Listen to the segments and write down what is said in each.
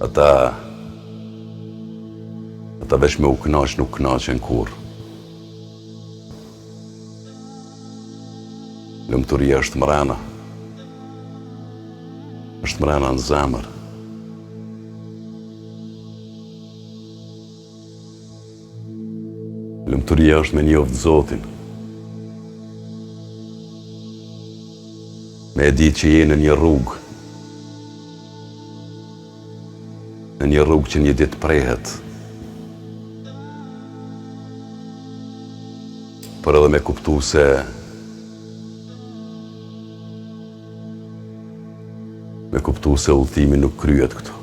Ata veç me u knaq nuk knaqen kur. Lumturia është mrena. Është mrena në zemër. Lumturia është me njoftë Zotin. Me e ditë që je në një rrugë. Në një rrugë që një ditë prehet. Por edhe me kuptu se udhëtimi nuk kryhet këtu.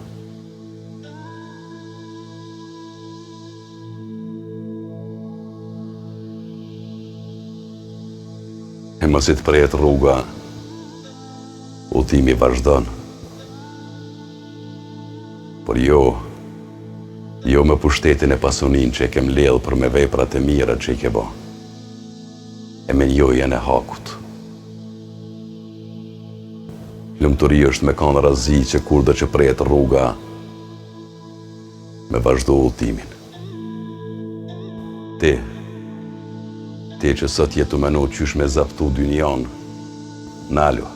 E mos i të prehet rruga, udhëtimi vazhdon. Por jo me pushtetin e pasunin që e kem ledhë për me veprat e mira që i ke bo. E me njojen e hakut. Lumturia është me kanë razi që kur do që prehet rruga, me vazhdo udhëtimin. Ti që sot jetu menu qysh me zaptu dynjan, nalu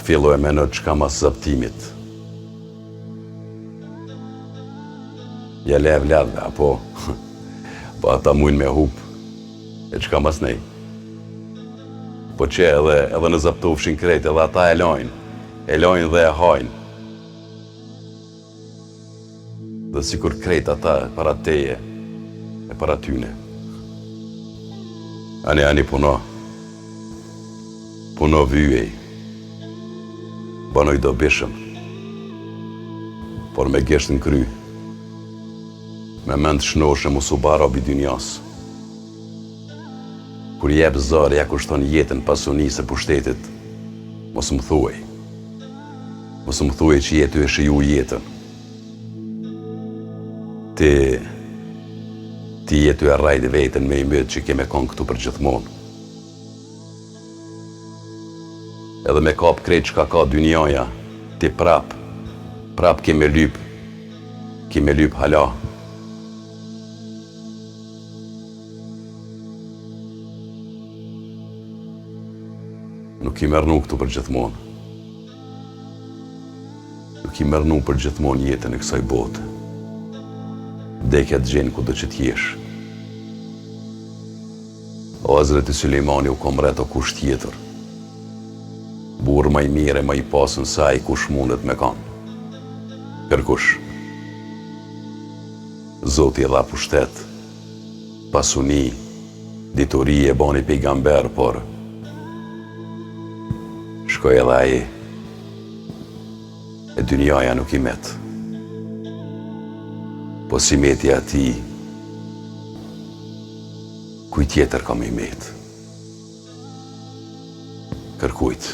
këfillo e menu qka mas zaptimit. Ja lev ladhe, apo ata mujnë me hup, e qka mas nej. Po që edhe në zaptofshin krejt, edhe ata e lojnë dhe e hajnë. Dhe sikur krejt ata para teje, e para tyne. Ani puno vyej, banoj do bishëm, por me gesht në kry, me mend shnoshe mu su bara bi dynjas. Kur jep zare, ja kushton jetën pasunisë e pushtetit, mos më thuaj. Mos më thuaj që jetu e shiju jetën. Ti jetu e rajt vetën me i mëtë që keme konë këtu për gjithmonë. Edhe me kap krejt që ka dynjaja, ti prap keme lyp hala. Nuk i mërnu këtu për gjithmonë. Nuk i mërnu për gjithmonë jetën e kësaj bote. Dekja të gjenë ku do që t'jesh. O Hazreti Sulejmani u komret o kush tjetër. Burë ma i mire, ma i pasën saj kush mundet me kanë. Kërkush. Zoti e dha pushtet, pasuni, ditori e bani pejgamber, por shkoj edhe aji, e dynjaja nuk i met. Po si meti ati, kuj tjetër kam i met. Kërkujt.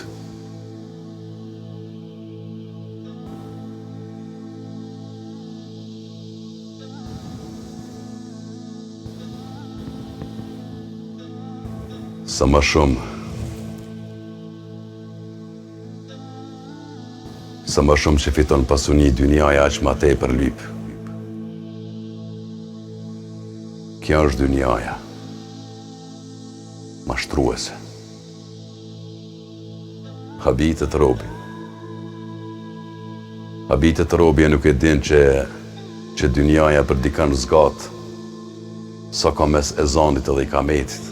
Sa më shumë që fiton pasuni dynjaja aq ma tej për lyp. Kjo është dynjaja. Mashtruese. Habitet robi. Habitet robi e nuk e din që dynjaja për dikan zgat, sa ka mes ezanit edhe i kametit.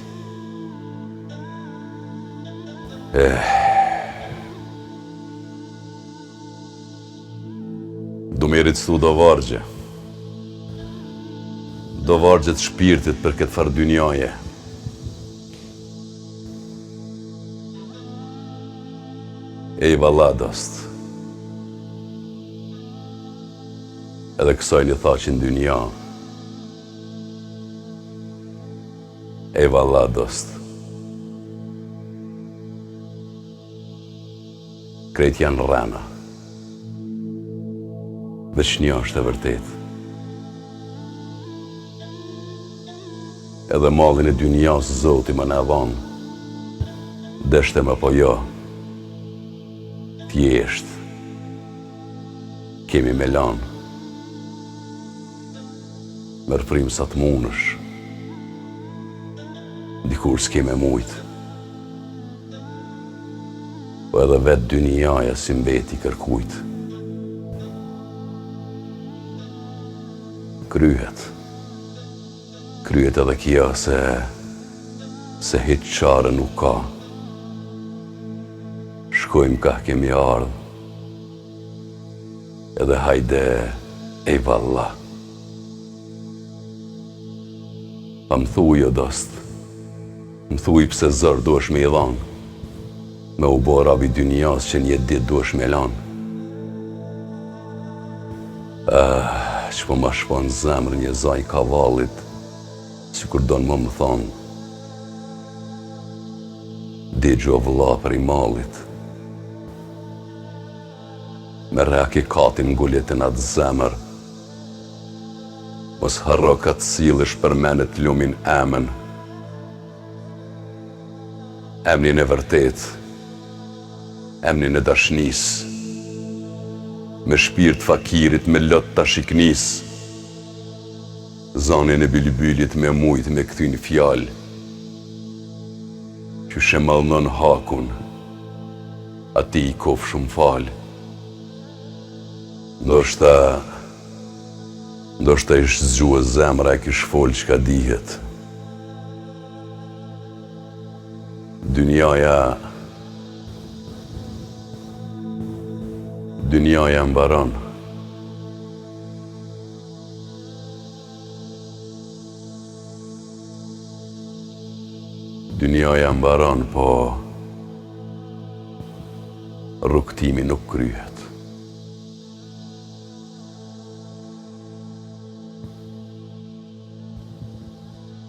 Do merit stu do vargje. Do vargje të shpirtit për këtë farë dynjaje. Ej valla dost. Edhe kësaj një thaqin dynja. Ej valla dost. Krejt janë rrena. Veç një është e vërtet. Edhe mallin e dynjas Zoti më na dhon. Deshtem apo jo, thjesht kemi me lanë. Mërë prim sa të munësh, dikur s'keme mujtë. Po edhe vetë dynjaja si mbeti kërkujt. Kryhet edhe kia se hiç qare nuk ka. Shkojmë ka kemi ardhë, edhe hajde e vallah. Pa më thuj o dost, më thuj pse zër duesh me i dhanë, me u bo rabi dynjas që një dit duesh me lanë. Që po ma shpon zemrë një zaj kavallit, si kur donë më thonë, digjo vëlla për i malit. Me reki katin ngullit në atë zemër, mos harro ka të cilësh për menet lumin emën. Emnin e vërtet, emnin e dashnis, me shpirt fakirit me lot të shiknis, zanin e bilbylit me mujt me këthyn fjal, që shemalnon hakun, ati i kof shumë fal. Ndoshta ish zgjuë zemra e kish fol që ka dihet. Dynjaja mbaron. Dynjaja mbaron, po rrugtimi nuk kryhet.